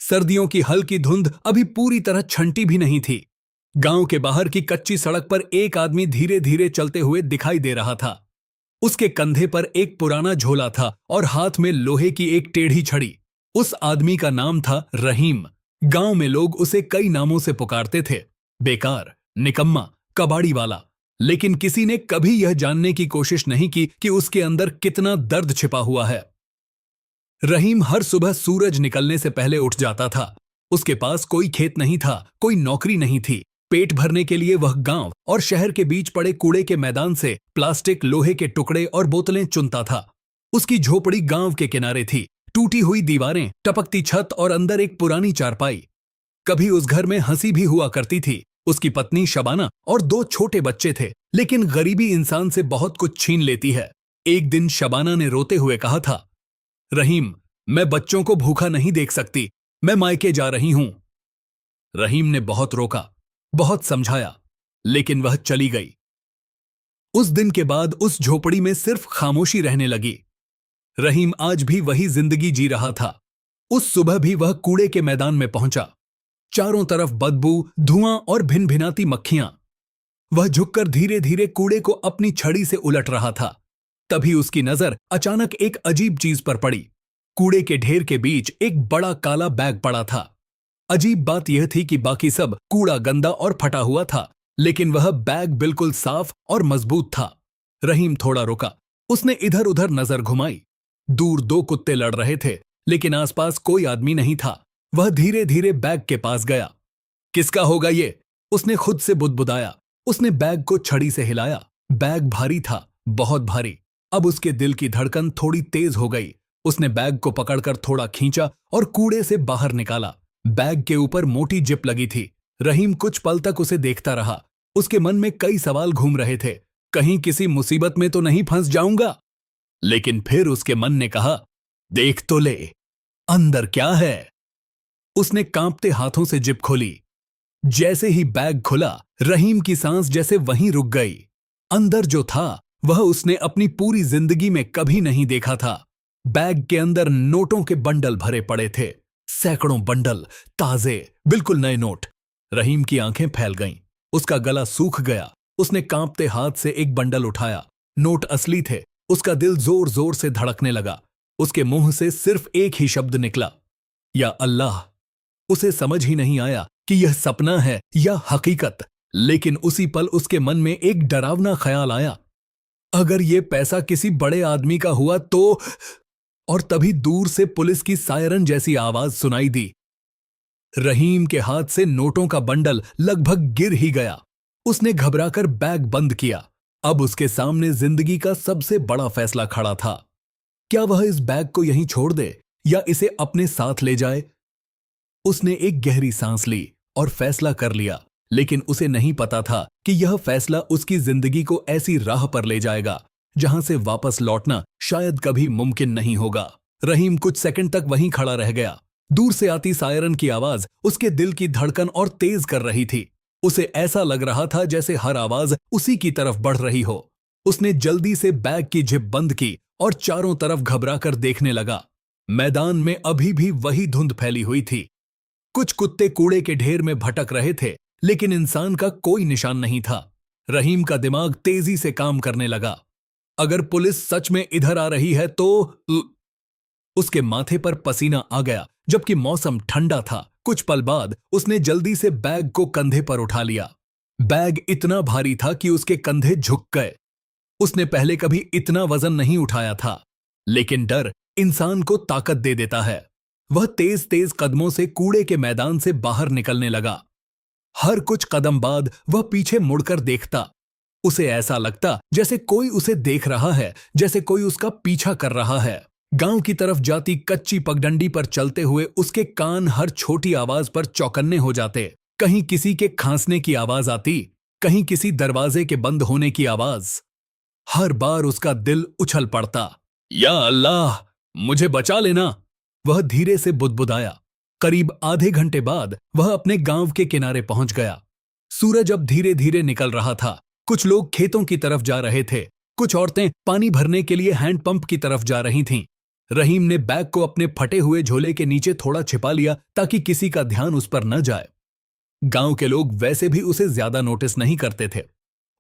सर्दियों की हल्की धुंध अभी पूरी तरह छंटी भी नहीं थी। गांव के बाहर की कच्ची सड़क पर एक आदमी धीरे धीरे चलते हुए दिखाई दे रहा था। उसके कंधे पर एक पुराना झोला था और हाथ में लोहे की एक टेढ़ी छड़ी। उस आदमी का नाम था रहीम। गांव में लोग उसे कई नामों से पुकारते थे, बेकार, निकम्मा, कबाड़ी वाला। लेकिन किसी ने कभी यह जानने की कोशिश नहीं की कि उसके अंदर कितना दर्द छिपा हुआ है। रहीम हर सुबह सूरज निकलने से पहले उठ जाता था। उसके पास कोई खेत नहीं था, कोई नौकरी नहीं थी। पेट भरने के लिए वह गांव और शहर के बीच पड़े कूड़े के मैदान से प्लास्टिक, लोहे के टुकड़े और बोतलें चुनता था। उसकी झोपड़ी गांव के किनारे थी, टूटी हुई दीवारें, टपकती छत और अंदर एक पुरानी चारपाई। कभी उस घर में हंसी भी हुआ करती थी। उसकी पत्नी शबाना और 2 छोटे बच्चे थे। लेकिन गरीबी इंसान से बहुत कुछ छीन लेती है। एक दिन शबाना ने रोते हुए कहा था, रहीम, मैं बच्चों को भूखा नहीं देख सकती, मैं मायके जा रही हूं। रहीम ने बहुत रोका, बहुत समझाया, लेकिन वह चली गई। उस दिन के बाद उस झोपड़ी में सिर्फ खामोशी रहने लगी। रहीम आज भी वही जिंदगी जी रहा था। उस सुबह भी वह कूड़े के मैदान में पहुंचा। चारों तरफ बदबू, धुआं और भिनभिनाती मक्खियां। वह झुककर धीरे धीरे कूड़े को अपनी छड़ी से उलट रहा था। तभी उसकी नजर अचानक एक अजीब चीज पर पड़ी। कूड़े के ढेर के बीच एक बड़ा काला बैग पड़ा था। अजीब बात यह थी कि बाकी सब कूड़ा गंदा और फटा हुआ था, लेकिन वह बैग बिल्कुल साफ और मजबूत था। रहीम थोड़ा रुका। उसने इधर उधर नजर घुमाई। दूर 2 कुत्ते लड़ रहे थे, लेकिन आसपास कोई आदमी नहीं था। वह धीरे धीरे बैग के पास गया। किसका होगा ये? उसने खुद से बुदबुदाया। उसने बैग को छड़ी से हिलाया। बैग भारी था, बहुत भारी। अब उसके दिल की धड़कन थोड़ी तेज हो गई। उसने बैग को पकड़कर थोड़ा खींचा और कूड़े से बाहर निकाला। बैग के ऊपर मोटी जिप लगी थी। रहीम कुछ पल तक उसे देखता रहा। उसके मन में कई सवाल घूम रहे थे। कहीं किसी मुसीबत में तो नहीं फंस जाऊंगा? लेकिन फिर उसके मन ने कहा, देख तो ले, अंदर क्या है। उसने कांपते हाथों से जिप खोली। जैसे ही बैग खुला, रहीम की सांस जैसे वहीं रुक गई। अंदर जो था वह उसने अपनी पूरी जिंदगी में कभी नहीं देखा था। बैग के अंदर नोटों के बंडल भरे पड़े थे। सैकड़ों बंडल, ताजे, बिल्कुल नए नोट। रहीम की आंखें फैल गईं। उसका गला सूख गया। उसने कांपते हाथ से एक बंडल उठाया। नोट असली थे। उसका दिल जोर जोर से धड़कने लगा। उसके मुंह से सिर्फ एक ही शब्द निकला, या अल्लाह। उसे समझ ही नहीं आया कि यह सपना है या हकीकत। लेकिन उसी पल उसके मन में एक डरावना ख्याल आया, अगर यह पैसा किसी बड़े आदमी का हुआ तो। और तभी दूर से पुलिस की सायरन जैसी आवाज सुनाई दी। रहीम के हाथ से नोटों का बंडल लगभग गिर ही गया। उसने घबराकर बैग बंद किया। अब उसके सामने जिंदगी का सबसे बड़ा फैसला खड़ा था। क्या वह इस बैग को यहीं छोड़ दे या इसे अपने साथ ले जाए? उसने एक गहरी सांस ली और फैसला कर लिया। लेकिन उसे नहीं पता था कि यह फैसला उसकी जिंदगी को ऐसी राह पर ले जाएगा जहां से वापस लौटना शायद कभी मुमकिन नहीं होगा। रहीम कुछ सेकंड तक वहीं खड़ा रह गया। दूर से आती सायरन की आवाज उसके दिल की धड़कन और तेज कर रही थी। उसे ऐसा लग रहा था जैसे हर आवाज उसी की तरफ बढ़ रही हो। उसने जल्दी से बैग की जिप बंद की और चारों तरफ घबराकर देखने लगा। मैदान में अभी भी वही धुंध फैली हुई थी। कुछ कुत्ते कूड़े के ढेर में भटक रहे थे, लेकिन इंसान का कोई निशान नहीं था। रहीम का दिमाग तेजी से काम करने लगा। अगर पुलिस सच में इधर आ रही है तो। उसके माथे पर पसीना आ गया, जबकि मौसम ठंडा था। कुछ पल बाद उसने जल्दी से बैग को कंधे पर उठा लिया। बैग इतना भारी था कि उसके कंधे झुक गए। उसने पहले कभी इतना वजन नहीं उठाया था। लेकिन डर इंसान को ताकत दे देता है। वह तेज तेज कदमों से कूड़े के मैदान से बाहर निकलने लगा। हर कुछ कदम बाद वह पीछे मुड़कर देखता। उसे ऐसा लगता जैसे कोई उसे देख रहा है, जैसे कोई उसका पीछा कर रहा है। गांव की तरफ जाती कच्ची पगडंडी पर चलते हुए उसके कान हर छोटी आवाज पर चौकन्ने हो जाते। कहीं किसी के खांसने की आवाज आती, कहीं किसी दरवाजे के बंद होने की आवाज। हर बार उसका दिल उछल पड़ता। या अल्लाह, मुझे बचा लेना, वह धीरे से बुदबुदाया। करीब आधे घंटे बाद वह अपने गांव के किनारे पहुंच गया। सूरज अब धीरे धीरे निकल रहा था। कुछ लोग खेतों की तरफ जा रहे थे। कुछ औरतें पानी भरने के लिए हैंडपंप की तरफ जा रही थीं। रहीम ने बैग को अपने फटे हुए झोले के नीचे थोड़ा छिपा लिया ताकि किसी का ध्यान उस पर न जाए। गांव के लोग वैसे भी उसे ज्यादा नोटिस नहीं करते थे।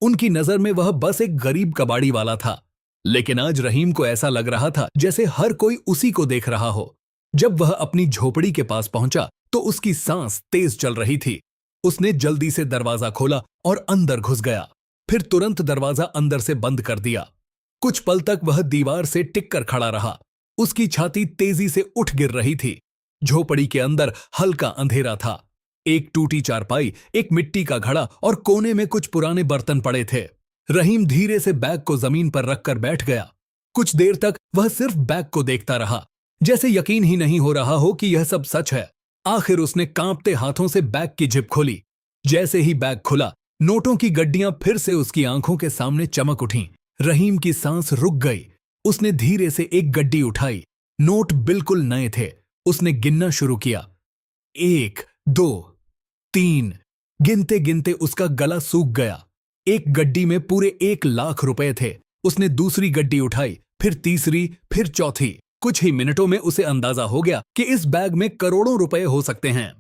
उनकी नजर में वह बस एक गरीब कबाड़ी वाला था। लेकिन आज रहीम को ऐसा लग रहा था जैसे हर कोई उसी को देख रहा हो। जब वह अपनी झोपड़ी के पास पहुंचा तो उसकी सांस तेज चल रही थी। उसने जल्दी से दरवाजा खोला और अंदर घुस गया, फिर तुरंत दरवाजा अंदर से बंद कर दिया। कुछ पल तक वह दीवार से टिक कर खड़ा रहा। उसकी छाती तेजी से उठ गिर रही थी। झोपड़ी के अंदर हल्का अंधेरा था। एक टूटी चारपाई, एक मिट्टी का घड़ा और कोने में कुछ पुराने बर्तन पड़े थे। रहीम धीरे से बैग को जमीन पर रखकर बैठ गया। कुछ देर तक वह सिर्फ बैग को देखता रहा, जैसे यकीन ही नहीं हो रहा हो कि यह सब सच है। आखिर उसने कांपते हाथों से बैग की जिप खोली। जैसे ही बैग खुला, नोटों की गड्डियां फिर से उसकी आंखों के सामने चमक उठीं। रहीम की सांस रुक गई। उसने धीरे से एक गड्डी उठाई। नोट बिल्कुल नए थे। उसने गिनना शुरू किया। 1, 2, 3। गिनते गिनते उसका गला सूख गया। एक गड्डी में पूरे 1,00,000 रुपए थे। उसने दूसरी गड्डी उठाई, फिर तीसरी, फिर चौथी। कुछ ही मिनटों में उसे अंदाजा हो गया कि इस बैग में करोड़ों रुपए हो सकते हैं।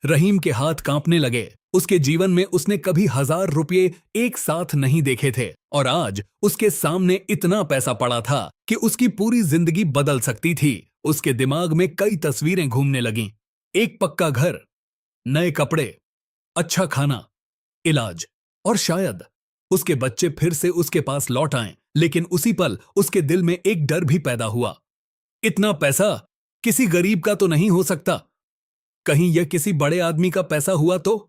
रहीम के हाथ कांपने लगे। उसके जीवन में उसने कभी 1,000 रुपये एक साथ नहीं देखे थे और आज उसके सामने इतना पैसा पड़ा था कि उसकी पूरी जिंदगी बदल सकती थी। उसके दिमाग में कई तस्वीरें घूमने लगीं। एक पक्का घर, नए कपड़े, अच्छा खाना, इलाज और शायद उसके बच्चे फिर से उसके पास लौट आएं। लेकिन उसी पल उसके दिल में एक डर भी पैदा हुआ। इतना पैसा किसी गरीब का तो नहीं हो सकता। कहीं यह किसी बड़े आदमी का पैसा हुआ तो?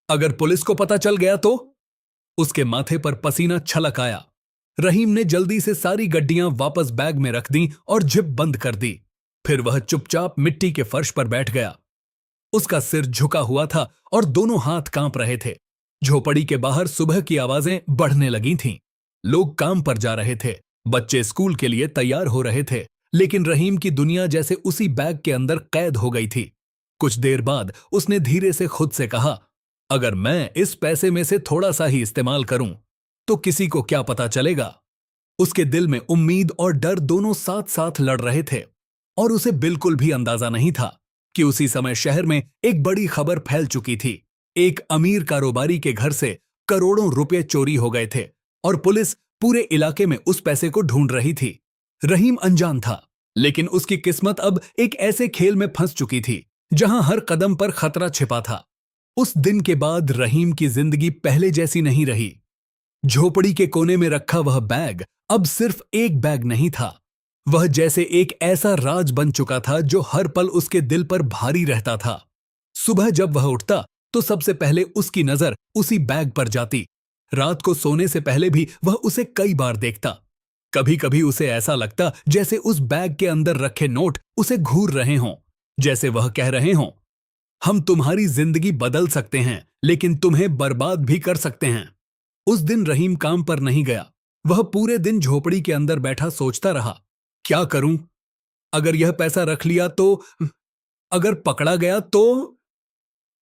अगर पुलिस को पता चल गया तो? उसके माथे पर पसीना छलक आया। रहीम ने जल्दी से सारी गड्डियां वापस बैग में रख दी और जिप बंद कर दी। फिर वह चुपचाप मिट्टी के फर्श पर बैठ गया। उसका सिर झुका हुआ था और दोनों हाथ कांप रहे थे। झोपड़ी के बाहर सुबह की आवाजें बढ़ने लगी थीं। लोग काम पर जा रहे थे। बच्चे स्कूल के लिए तैयार हो रहे थे। लेकिन रहीम की दुनिया जैसे उसी बैग के अंदर कैद हो गई थी। कुछ देर बाद उसने धीरे से खुद से कहा, अगर मैं इस पैसे में से थोड़ा सा ही इस्तेमाल करूं तो किसी को क्या पता चलेगा। उसके दिल में उम्मीद और डर दोनों साथ साथ लड़ रहे थे और उसे बिल्कुल भी अंदाजा नहीं था कि उसी समय शहर में एक बड़ी खबर फैल चुकी थी। एक अमीर कारोबारी के घर से करोड़ों रुपए चोरी हो गए थे और पुलिस पूरे इलाके में उस पैसे को ढूंढ रही थी। रहीम अनजान था, लेकिन उसकी किस्मत अब एक ऐसे खेल में फंस चुकी थी जहां हर कदम पर खतरा छिपा था। उस दिन के बाद रहीम की जिंदगी पहले जैसी नहीं रही। झोपड़ी के कोने में रखा वह बैग अब सिर्फ एक बैग नहीं था। वह जैसे एक ऐसा राज बन चुका था जो हर पल उसके दिल पर भारी रहता था। सुबह जब वह उठता तो सबसे पहले उसकी नजर उसी बैग पर जाती। रात को सोने से पहले भी वह उसे कई बार देखता। कभी कभी उसे ऐसा लगता जैसे उस बैग के अंदर रखे नोट उसे घूर रहे हों, जैसे वह कह रहे हों, हम तुम्हारी जिंदगी बदल सकते हैं लेकिन तुम्हें बर्बाद भी कर सकते हैं। उस दिन रहीम काम पर नहीं गया। वह पूरे दिन झोपड़ी के अंदर बैठा सोचता रहा, क्या करूं? अगर यह पैसा रख लिया तो? अगर पकड़ा गया तो?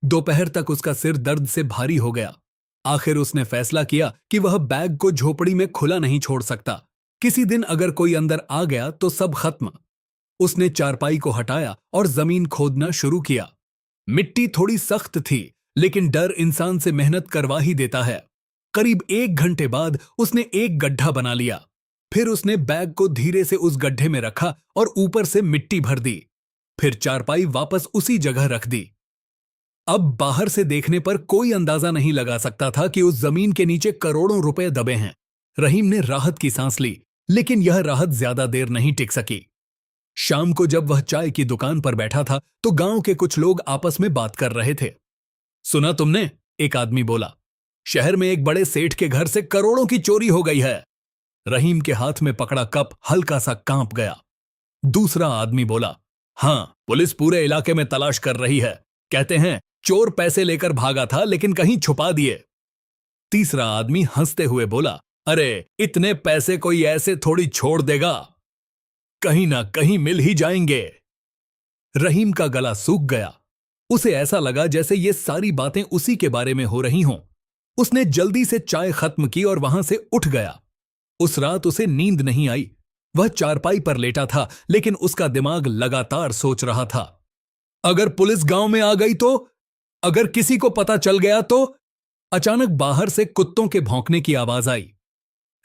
दोपहर तक उसका सिर दर्द से भारी हो गया। आखिर उसने फैसला किया कि वह बैग को झोपड़ी में खुला नहीं छोड़ सकता। किसी दिन अगर कोई अंदर आ गया तो सब खत्म। उसने चारपाई को हटाया और जमीन खोदना शुरू किया। मिट्टी थोड़ी सख्त थी, लेकिन डर इंसान से मेहनत करवा ही देता है। करीब 1 घंटे बाद उसने एक गड्ढा बना लिया। फिर उसने बैग को धीरे से उस गड्ढे में रखा और ऊपर से मिट्टी भर दी। फिर चारपाई वापस उसी जगह रख दी। अब बाहर से देखने पर कोई अंदाजा नहीं लगा सकता था कि उस जमीन के नीचे करोड़ों रुपए दबे हैं। रहीम ने राहत की सांस ली, लेकिन यह राहत ज्यादा देर नहीं टिक सकी। शाम को जब वह चाय की दुकान पर बैठा था तो गांव के कुछ लोग आपस में बात कर रहे थे। सुना तुमने? एक आदमी बोला, शहर में एक बड़े सेठ के घर से करोड़ों की चोरी हो गई है। रहीम के हाथ में पकड़ा कप हल्का सा कांप गया। दूसरा आदमी बोला, हां, पुलिस पूरे इलाके में तलाश कर रही है। कहते हैं चोर पैसे लेकर भागा था लेकिन कहीं छुपा दिए। तीसरा आदमी हंसते हुए बोला, अरे इतने पैसे कोई ऐसे थोड़ी छोड़ देगा, कहीं ना कहीं मिल ही जाएंगे। रहीम का गला सूख गया। उसे ऐसा लगा जैसे ये सारी बातें उसी के बारे में हो रही हों। उसने जल्दी से चाय खत्म की और वहां से उठ गया। उस रात उसे नींद नहीं आई। वह चारपाई पर लेटा था, लेकिन उसका दिमाग लगातार सोच रहा था। अगर पुलिस गांव में आ गई तो? अगर किसी को पता चल गया तो? अचानक बाहर से कुत्तों के भौंकने की आवाज आई।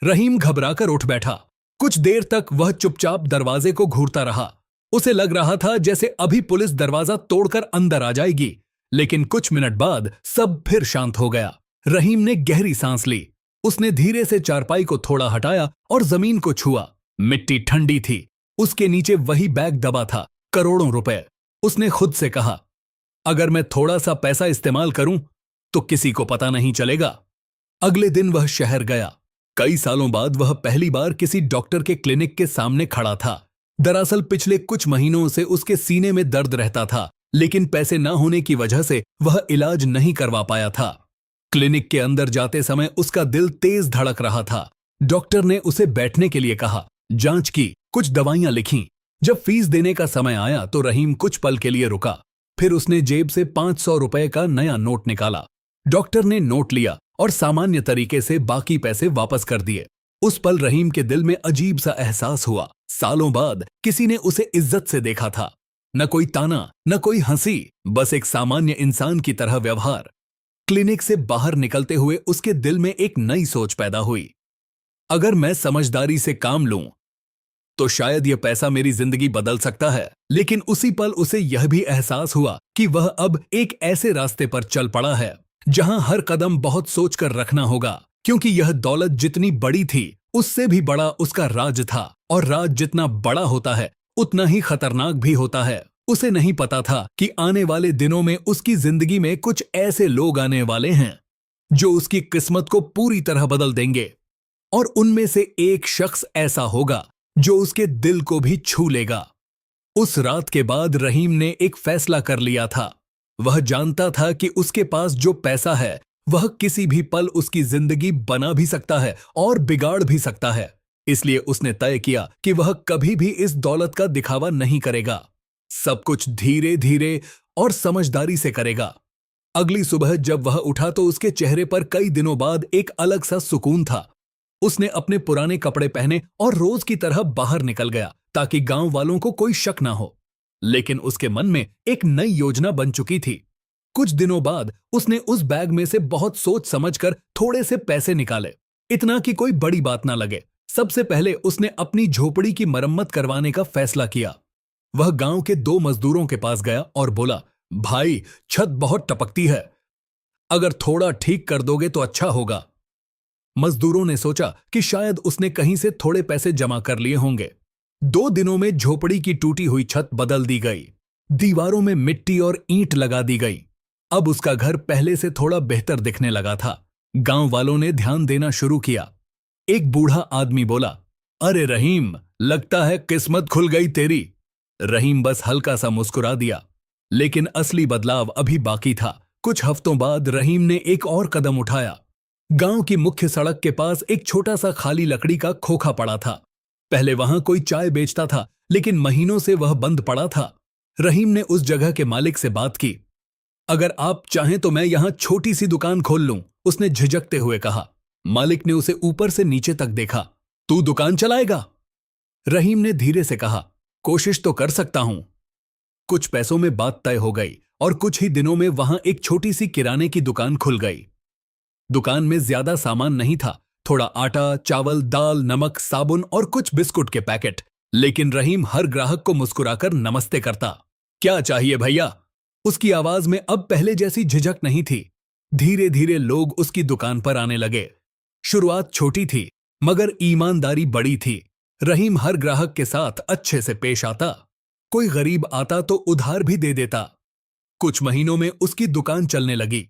रहीम घबराकर उठ बैठा। कुछ देर तक वह चुपचाप दरवाजे को घूरता रहा। उसे लग रहा था जैसे अभी पुलिस दरवाजा तोड़कर अंदर आ जाएगी, लेकिन कुछ मिनट बाद सब फिर शांत हो गया। रहीम ने गहरी सांस ली। उसने धीरे से चारपाई को थोड़ा हटाया और जमीन को छुआ। मिट्टी ठंडी थी। उसके नीचे वही बैग दबा था, करोड़ों रुपए। उसने खुद से कहा, अगर मैं थोड़ा सा पैसा इस्तेमाल करूं तो किसी को पता नहीं चलेगा। अगले दिन वह शहर गया। कई सालों बाद वह पहली बार किसी डॉक्टर के क्लिनिक के सामने खड़ा था। दरअसल पिछले कुछ महीनों से उसके सीने में दर्द रहता था, लेकिन पैसे न होने की वजह से वह इलाज नहीं करवा पाया था। क्लिनिक के अंदर जाते समय उसका दिल तेज धड़क रहा था। डॉक्टर ने उसे बैठने के लिए कहा, जांच की, कुछ दवाइयां लिखीं। जब फीस देने का समय आया तो रहीम कुछ पल के लिए रुका। फिर उसने जेब से 500 रुपए का नया नोट निकाला। डॉक्टर ने नोट लिया और सामान्य तरीके से बाकी पैसे वापस कर दिए। उस पल रहीम के दिल में अजीब सा एहसास हुआ। सालों बाद किसी ने उसे इज्जत से देखा था। न कोई ताना, न कोई हंसी, बस एक सामान्य इंसान की तरह व्यवहार। क्लिनिक से बाहर निकलते हुए उसके दिल में एक नई सोच पैदा हुई। अगर मैं समझदारी से काम लूं तो शायद यह पैसा मेरी जिंदगी बदल सकता है। लेकिन उसी पल उसे यह भी एहसास हुआ कि वह अब एक ऐसे रास्ते पर चल पड़ा है जहां हर कदम बहुत सोचकर रखना होगा, क्योंकि यह दौलत जितनी बड़ी थी उससे भी बड़ा उसका राज था, और राज जितना बड़ा होता है उतना ही खतरनाक भी होता है। उसे नहीं पता था कि आने वाले दिनों में उसकी जिंदगी में कुछ ऐसे लोग आने वाले हैं जो उसकी किस्मत को पूरी तरह बदल देंगे, और उनमें से एक शख्स ऐसा होगा जो उसके दिल को भी छू लेगा। उस रात के बाद रहीम ने एक फैसला कर लिया था। वह जानता था कि उसके पास जो पैसा है वह किसी भी पल उसकी जिंदगी बना भी सकता है और बिगाड़ भी सकता है। इसलिए उसने तय किया कि वह कभी भी इस दौलत का दिखावा नहीं करेगा। सब कुछ धीरे धीरे और समझदारी से करेगा। अगली सुबह जब वह उठा तो उसके चेहरे पर कई दिनों बाद एक अलग सा सुकून था। उसने अपने पुराने कपड़े पहने और रोज की तरह बाहर निकल गया ताकि गांव वालों को कोई शक ना हो। लेकिन उसके मन में एक नई योजना बन चुकी थी। कुछ दिनों बाद उसने उस बैग में से बहुत सोच समझकर थोड़े से पैसे निकाले, इतना कि कोई बड़ी बात ना लगे। सबसे पहले उसने अपनी झोपड़ी की मरम्मत करवाने का फैसला किया। वह गांव के 2 मजदूरों के पास गया और बोला, भाई, छत बहुत टपकती है, अगर थोड़ा ठीक कर दोगे तो अच्छा होगा। मजदूरों ने सोचा कि शायद उसने कहीं से थोड़े पैसे जमा कर लिए होंगे। 2 दिनों में झोपड़ी की टूटी हुई छत बदल दी गई। दीवारों में मिट्टी और ईंट लगा दी गई। अब उसका घर पहले से थोड़ा बेहतर दिखने लगा था। गांव वालों ने ध्यान देना शुरू किया। एक बूढ़ा आदमी बोला, अरे रहीम, लगता है किस्मत खुल गई तेरी। रहीम बस हल्का सा मुस्कुरा दिया, लेकिन असली बदलाव अभी बाकी था। कुछ हफ्तों बाद रहीम ने एक और कदम उठाया। गांव की मुख्य सड़क के पास एक छोटा सा खाली लकड़ी का खोखा पड़ा था। पहले वहां कोई चाय बेचता था, लेकिन महीनों से वह बंद पड़ा था। रहीम ने उस जगह के मालिक से बात की। अगर आप चाहें तो मैं यहां छोटी सी दुकान खोल लूं, उसने झिझकते हुए कहा। मालिक ने उसे ऊपर से नीचे तक देखा। तू दुकान चलाएगा? रहीम ने धीरे से कहा, कोशिश तो कर सकता हूं। कुछ पैसों में बात तय हो गई और कुछ ही दिनों में वहां एक छोटी सी किराने की दुकान खुल गई। दुकान में ज्यादा सामान नहीं था, थोड़ा आटा, चावल, दाल, नमक, साबुन और कुछ बिस्कुट के पैकेट। लेकिन रहीम हर ग्राहक को मुस्कुराकर नमस्ते करता। क्या चाहिए भैया? उसकी आवाज में अब पहले जैसी झिझक नहीं थी। धीरे धीरे लोग उसकी दुकान पर आने लगे। शुरुआत छोटी थी, मगर ईमानदारी बड़ी थी। रहीम हर ग्राहक के साथ अच्छे से पेश आता। कोई गरीब आता तो उधार भी दे देता। कुछ महीनों में उसकी दुकान चलने लगी।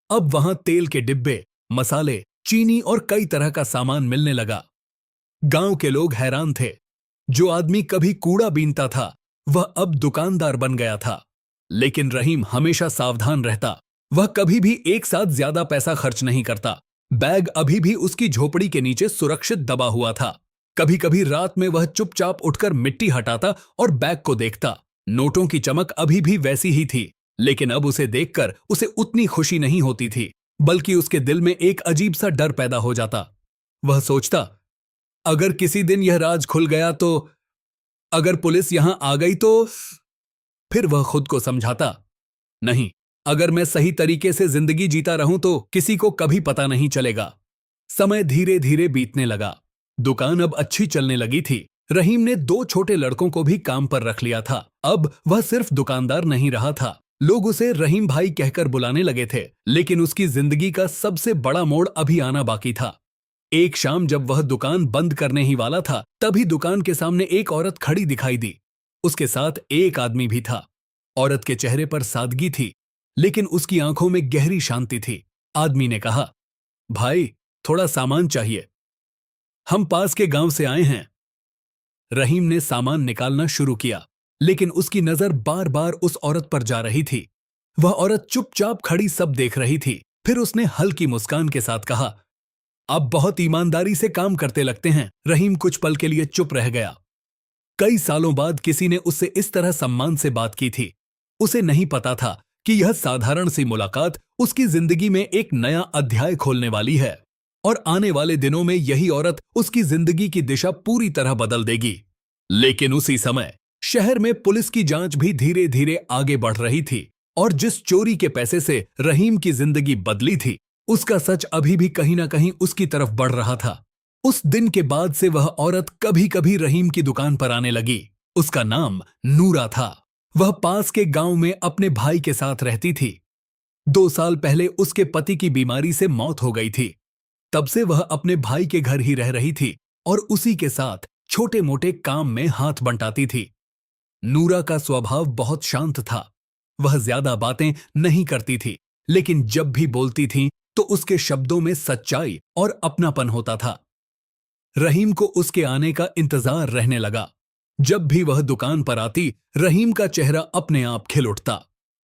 अब वहां तेल के डिब्बे, मसाले, चीनी और कई तरह का सामान मिलने लगा। गांव के लोग हैरान थे। जो आदमी कभी कूड़ा बीनता था वह अब दुकानदार बन गया था। लेकिन रहीम हमेशा सावधान रहता। वह कभी भी एक साथ ज्यादा पैसा खर्च नहीं करता। बैग अभी भी उसकी झोपड़ी के नीचे सुरक्षित दबा हुआ था। कभी कभी रात में वह चुपचाप उठकर मिट्टी हटाता और बैग को देखता। नोटों की चमक अभी भी वैसी ही थी, लेकिन अब उसे देखकर उसे उतनी खुशी नहीं होती थी, बल्कि उसके दिल में एक अजीब सा डर पैदा हो जाता। वह सोचता, अगर किसी दिन यह राज खुल गया तो, अगर पुलिस यहां आ गई तो। फिर वह खुद को समझाता, नहीं, अगर मैं सही तरीके से जिंदगी जीता रहूं तो किसी को कभी पता नहीं चलेगा। समय धीरे धीरे बीतने लगा। दुकान अब अच्छी चलने लगी थी। रहीम ने 2 छोटे लड़कों को भी काम पर रख लिया था। अब वह सिर्फ दुकानदार नहीं रहा था, लोग उसे रहीम भाई कहकर बुलाने लगे थे। लेकिन उसकी जिंदगी का सबसे बड़ा मोड़ अभी आना बाकी था। एक शाम जब वह दुकान बंद करने ही वाला था, तभी दुकान के सामने एक औरत खड़ी दिखाई दी। उसके साथ एक आदमी भी था। औरत के चेहरे पर सादगी थी, लेकिन उसकी आंखों में गहरी शांति थी। आदमी ने कहा, भाई, थोड़ा सामान चाहिए, हम पास के गांव से आए हैं। रहीम ने सामान निकालना शुरू किया, लेकिन उसकी नजर बार बार उस औरत पर जा रही थी। वह औरत चुपचाप खड़ी सब देख रही थी। फिर उसने हल्की मुस्कान के साथ कहा, आप बहुत ईमानदारी से काम करते लगते हैं। रहीम कुछ पल के लिए चुप रह गया। कई सालों बाद किसी ने उससे इस तरह सम्मान से बात की थी। उसे नहीं पता था कि यह साधारण सी मुलाकात उसकी जिंदगी में एक नया अध्याय खोलने वाली है, और आने वाले दिनों में यही औरत उसकी जिंदगी की दिशा पूरी तरह बदल देगी। लेकिन उसी समय शहर में पुलिस की जांच भी धीरे धीरे आगे बढ़ रही थी, और जिस चोरी के पैसे से रहीम की जिंदगी बदली थी, उसका सच अभी भी कहीं ना कहीं उसकी तरफ बढ़ रहा था। उस दिन के बाद से वह औरत कभी कभी रहीम की दुकान पर आने लगी। उसका नाम नूरा था। वह पास के गांव में अपने भाई के साथ रहती थी। 2 साल पहले उसके पति की बीमारी से मौत हो गई थी। तब से वह अपने भाई के घर ही रह रही थी और उसी के साथ छोटे मोटे काम में हाथ बंटाती थी। नूरा का स्वभाव बहुत शांत था। वह ज्यादा बातें नहीं करती थी, लेकिन जब भी बोलती थी तो उसके शब्दों में सच्चाई और अपनापन होता था। रहीम को उसके आने का इंतजार रहने लगा। जब भी वह दुकान पर आती, रहीम का चेहरा अपने आप खिल उठता।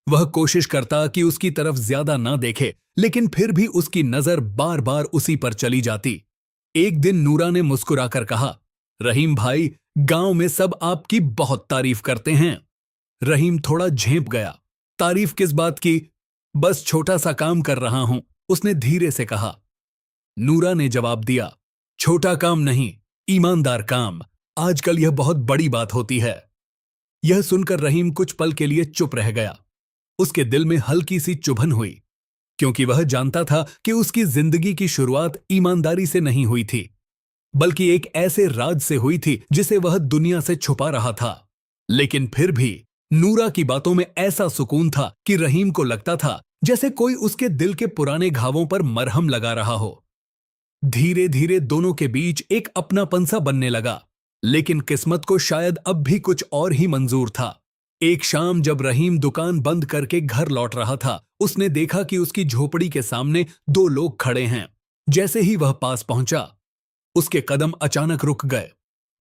वह कोशिश करता कि उसकी तरफ ज्यादा ना देखे, लेकिन फिर भी उसकी नजर बार बार उसी पर चली जाती। एक दिन नूरा ने मुस्कुराकर कहा, रहीम भाई, गांव में सब आपकी बहुत तारीफ करते हैं। रहीम थोड़ा झेंप गया। तारीफ किस बात की? बस छोटा सा काम कर रहा हूं, उसने धीरे से कहा। नूरा ने जवाब दिया, छोटा काम नहीं, ईमानदार काम। आजकल यह बहुत बड़ी बात होती है। यह सुनकर रहीम कुछ पल के लिए चुप रह गया। उसके दिल में हल्की सी चुभन हुई, क्योंकि वह जानता था कि उसकी जिंदगी की शुरुआत ईमानदारी से नहीं हुई थी, बल्कि एक ऐसे राज से हुई थी जिसे वह दुनिया से छुपा रहा था। लेकिन फिर भी नूरा की बातों में ऐसा सुकून था कि रहीम को लगता था जैसे कोई उसके दिल के पुराने घावों पर मरहम लगा रहा हो। धीरे धीरे दोनों के बीच एक अपनापन सा बनने लगा, लेकिन किस्मत को शायद अब भी कुछ और ही मंजूर था। एक शाम जब रहीम दुकान बंद करके घर लौट रहा था, उसने देखा कि उसकी झोपड़ी के सामने 2 लोग खड़े हैं। जैसे ही वह पास पहुंचा, उसके कदम अचानक रुक गए।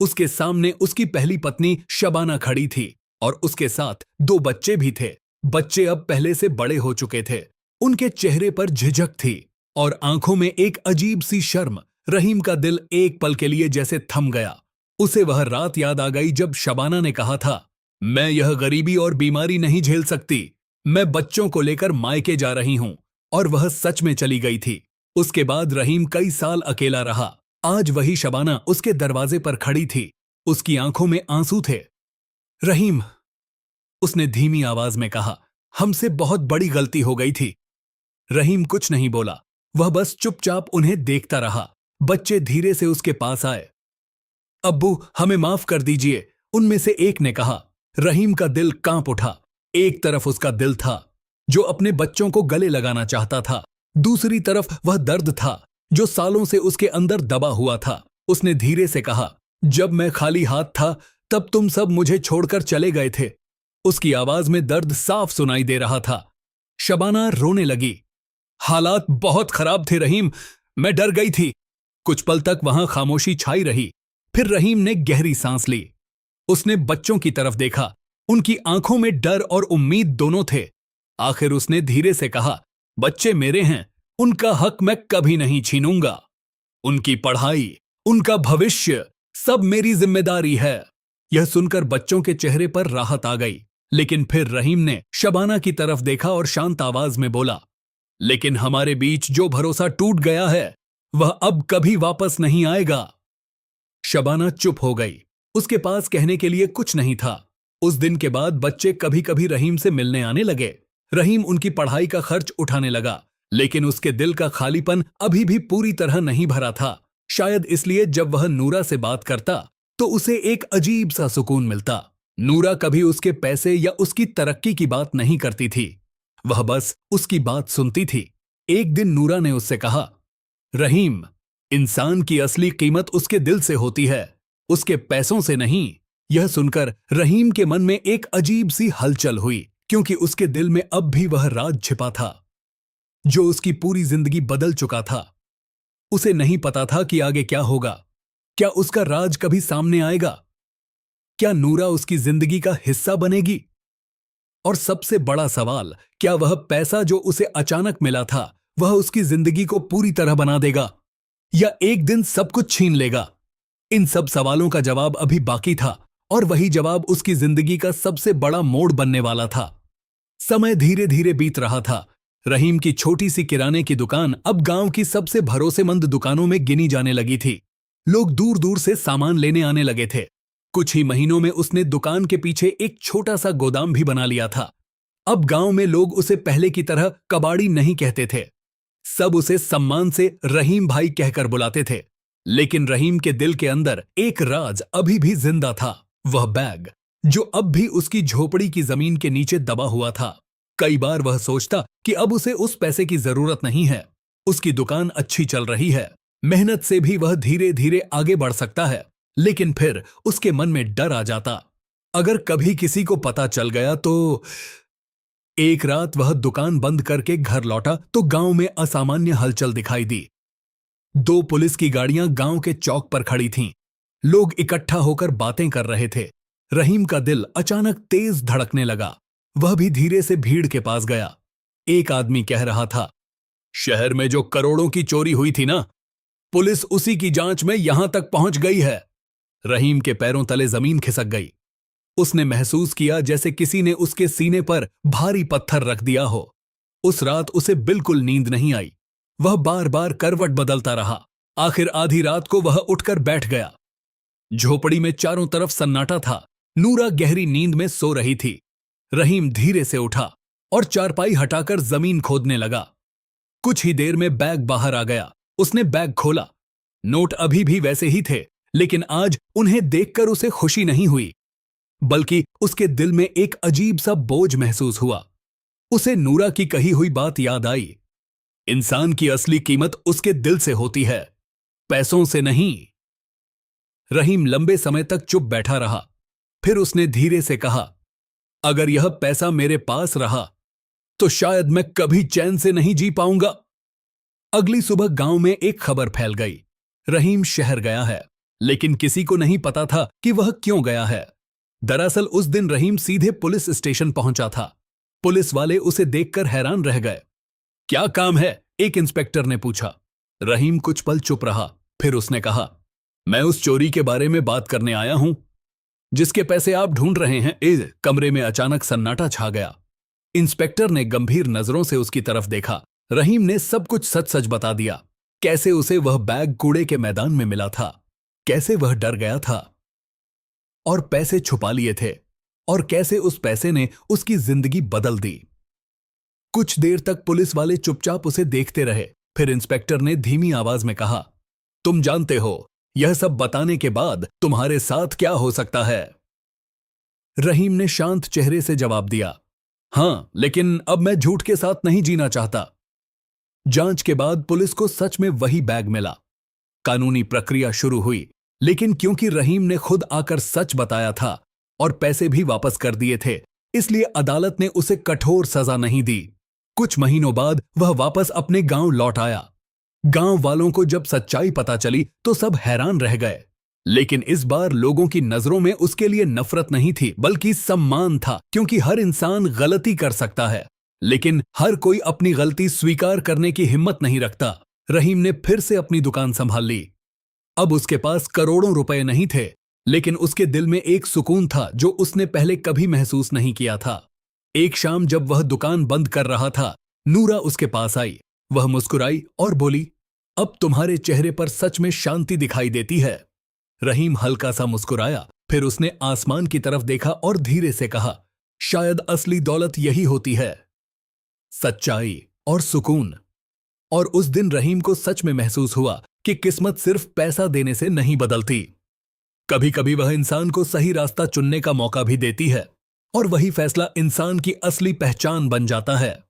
उसके सामने उसकी पहली पत्नी शबाना खड़ी थी और उसके साथ 2 बच्चे भी थे। बच्चे अब पहले से बड़े हो चुके थे। उनके चेहरे पर झिझक थी और आंखों में एक अजीब सी शर्म। रहीम का दिल एक पल के लिए जैसे थम गया। उसे वह रात याद आ गई जब शबाना ने कहा था, मैं यह गरीबी और बीमारी नहीं झेल सकती, मैं बच्चों को लेकर मायके जा रही हूं। और वह सच में चली गई थी। उसके बाद रहीम कई साल अकेला रहा। आज वही शबाना उसके दरवाजे पर खड़ी थी। उसकी आंखों में आंसू थे। रहीम, उसने धीमी आवाज में कहा, हमसे बहुत बड़ी गलती हो गई थी। रहीम कुछ नहीं बोला, वह बस चुपचाप उन्हें देखता रहा। बच्चे धीरे से उसके पास आए। अब्बू, हमें माफ कर दीजिए, उनमें से एक ने कहा। रहीम का दिल कांप उठा। एक तरफ उसका दिल था जो अपने बच्चों को गले लगाना चाहता था, दूसरी तरफ वह दर्द था जो सालों से उसके अंदर दबा हुआ था। उसने धीरे से कहा, जब मैं खाली हाथ था तब तुम सब मुझे छोड़कर चले गए थे। उसकी आवाज में दर्द साफ सुनाई दे रहा था। शबाना रोने लगी। हालात बहुत खराब थे रहीम, मैं डर गई थी। कुछ पल तक वहां खामोशी छाई रही। फिर रहीम ने गहरी सांस ली। उसने बच्चों की तरफ देखा। उनकी आंखों में डर और उम्मीद दोनों थे। आखिर उसने धीरे से कहा, बच्चे मेरे हैं, उनका हक मैं कभी नहीं छीनूंगा। उनकी पढ़ाई, उनका भविष्य, सब मेरी जिम्मेदारी है। यह सुनकर बच्चों के चेहरे पर राहत आ गई। लेकिन फिर रहीम ने शबाना की तरफ देखा और शांत आवाज में बोला, लेकिन हमारे बीच जो भरोसा टूट गया है वह अब कभी वापस नहीं आएगा। शबाना चुप हो गई। उसके पास कहने के लिए कुछ नहीं था। उस दिन के बाद बच्चे कभी कभी रहीम से मिलने आने लगे। रहीम उनकी पढ़ाई का खर्च उठाने लगा, लेकिन उसके दिल का खालीपन अभी भी पूरी तरह नहीं भरा था। शायद इसलिए जब वह नूरा से बात करता तो उसे एक अजीब सा सुकून मिलता। नूरा कभी उसके पैसे या उसकी तरक्की की बात नहीं करती थी, वह बस उसकी बात सुनती थी। एक दिन नूरा ने उससे कहा, रहीम, इंसान की असली कीमत उसके दिल से होती है, उसके पैसों से नहीं। यह सुनकर रहीम के मन में एक अजीब सी हलचल हुई, क्योंकि उसके दिल में अब भी वह राज छिपा था जो उसकी पूरी जिंदगी बदल चुका था। उसे नहीं पता था कि आगे क्या होगा। क्या उसका राज कभी सामने आएगा? क्या नूरा उसकी जिंदगी का हिस्सा बनेगी? और सबसे बड़ा सवाल, क्या वह पैसा जो उसे अचानक मिला था वह उसकी जिंदगी को पूरी तरह बना देगा या एक दिन सब कुछ छीन लेगा? इन सब सवालों का जवाब अभी बाकी था, और वही जवाब उसकी जिंदगी का सबसे बड़ा मोड़ बनने वाला था। समय धीरे धीरे बीत रहा था। रहीम की छोटी सी किराने की दुकान अब गांव की सबसे भरोसेमंद दुकानों में गिनी जाने लगी थी। लोग दूर दूर से सामान लेने आने लगे थे। कुछ ही महीनों में उसने दुकान के पीछे एक छोटा सा गोदाम भी बना लिया था। अब गांव में लोग उसे पहले की तरह कबाड़ी नहीं कहते थे, सब उसे सम्मान से रहीम भाई कहकर बुलाते थे। लेकिन रहीम के दिल के अंदर एक राज अभी भी जिंदा था, वह बैग जो अब भी उसकी झोपड़ी की जमीन के नीचे दबा हुआ था। कई बार वह सोचता कि अब उसे उस पैसे की जरूरत नहीं है, उसकी दुकान अच्छी चल रही है, मेहनत से भी वह धीरे धीरे आगे बढ़ सकता है। लेकिन फिर उसके मन में डर आ जाता, अगर कभी किसी को पता चल गया तो। एक रात वह दुकान बंद करके घर लौटा तो गांव में असामान्य हलचल दिखाई दी। 2 पुलिस की गाड़ियां गांव के चौक पर खड़ी थीं। लोग इकट्ठा होकर बातें कर रहे थे। रहीम का दिल अचानक तेज धड़कने लगा। वह भी धीरे से भीड़ के पास गया। एक आदमी कह रहा था, शहर में जो करोड़ों की चोरी हुई थी ना, पुलिस उसी की जांच में यहां तक पहुंच गई है। रहीम के पैरों तले जमीन खिसक गई। उसने महसूस किया जैसे किसी ने उसके सीने पर भारी पत्थर रख दिया हो। उस रात उसे बिल्कुल नींद नहीं आई। वह बार बार करवट बदलता रहा। आखिर आधी रात को वह उठकर बैठ गया। झोपड़ी में चारों तरफ सन्नाटा था। नूरा गहरी नींद में सो रही थी। रहीम धीरे से उठा और चारपाई हटाकर जमीन खोदने लगा। कुछ ही देर में बैग बाहर आ गया। उसने बैग खोला। नोट अभी भी वैसे ही थे, लेकिन आज उन्हें देखकर उसे खुशी नहीं हुई, बल्कि उसके दिल में एक अजीब सा बोझ महसूस हुआ। उसे नूरा की कही हुई बात याद आई, इंसान की असली कीमत उसके दिल से होती है, पैसों से नहीं। रहीम लंबे समय तक चुप बैठा रहा। फिर उसने धीरे से कहा, अगर यह पैसा मेरे पास रहा तो शायद मैं कभी चैन से नहीं जी पाऊंगा। अगली सुबह गांव में एक खबर फैल गई, रहीम शहर गया है। लेकिन किसी को नहीं पता था कि वह क्यों गया है। दरअसल उस दिन रहीम सीधे पुलिस स्टेशन पहुंचा था। पुलिस वाले उसे देखकर हैरान रह गए। क्या काम है? एक इंस्पेक्टर ने पूछा। रहीम कुछ पल चुप रहा। फिर उसने कहा, मैं उस चोरी के बारे में बात करने आया हूं जिसके पैसे आप ढूंढ रहे हैं। इस कमरे में अचानक सन्नाटा छा गया। इंस्पेक्टर ने गंभीर नजरों से उसकी तरफ देखा। रहीम ने सब कुछ सच सच बता दिया, कैसे उसे वह बैग कूड़े के मैदान में मिला था, कैसे वह डर गया था और पैसे छुपा लिए थे, और कैसे उस पैसे ने उसकी जिंदगी बदल दी। कुछ देर तक पुलिस वाले चुपचाप उसे देखते रहे। फिर इंस्पेक्टर ने धीमी आवाज में कहा, तुम जानते हो यह सब बताने के बाद तुम्हारे साथ क्या हो सकता है? रहीम ने शांत चेहरे से जवाब दिया, हां, लेकिन अब मैं झूठ के साथ नहीं जीना चाहता। जांच के बाद पुलिस को सच में वही बैग मिला। कानूनी प्रक्रिया शुरू हुई, लेकिन क्योंकि रहीम ने खुद आकर सच बताया था और पैसे भी वापस कर दिए थे, इसलिए अदालत ने उसे कठोर सजा नहीं दी। कुछ महीनों बाद वह वापस अपने गांव लौट आया। गांव वालों को जब सच्चाई पता चली तो सब हैरान रह गए। लेकिन इस बार लोगों की नजरों में उसके लिए नफरत नहीं थी, बल्कि सम्मान था, क्योंकि हर इंसान गलती कर सकता है, लेकिन हर कोई अपनी गलती स्वीकार करने की हिम्मत नहीं रखता। रहीम ने फिर से अपनी दुकान संभाल ली। अब उसके पास करोड़ों रुपए नहीं थे, लेकिन उसके दिल में एक सुकून था जो उसने पहले कभी महसूस नहीं किया था। एक शाम जब वह दुकान बंद कर रहा था, नूरा उसके पास आई। वह मुस्कुराई और बोली, अब तुम्हारे चेहरे पर सच में शांति दिखाई देती है। रहीम हल्का सा मुस्कुराया, फिर उसने आसमान की तरफ देखा और धीरे से कहा, शायद असली दौलत यही होती है, सच्चाई और सुकून। और उस दिन रहीम को सच में महसूस हुआ कि किस्मत सिर्फ पैसा देने से नहीं बदलती। कभी कभी वह इंसान को सही रास्ता चुनने का मौका भी देती है, और वही फैसला इंसान की असली पहचान बन जाता है।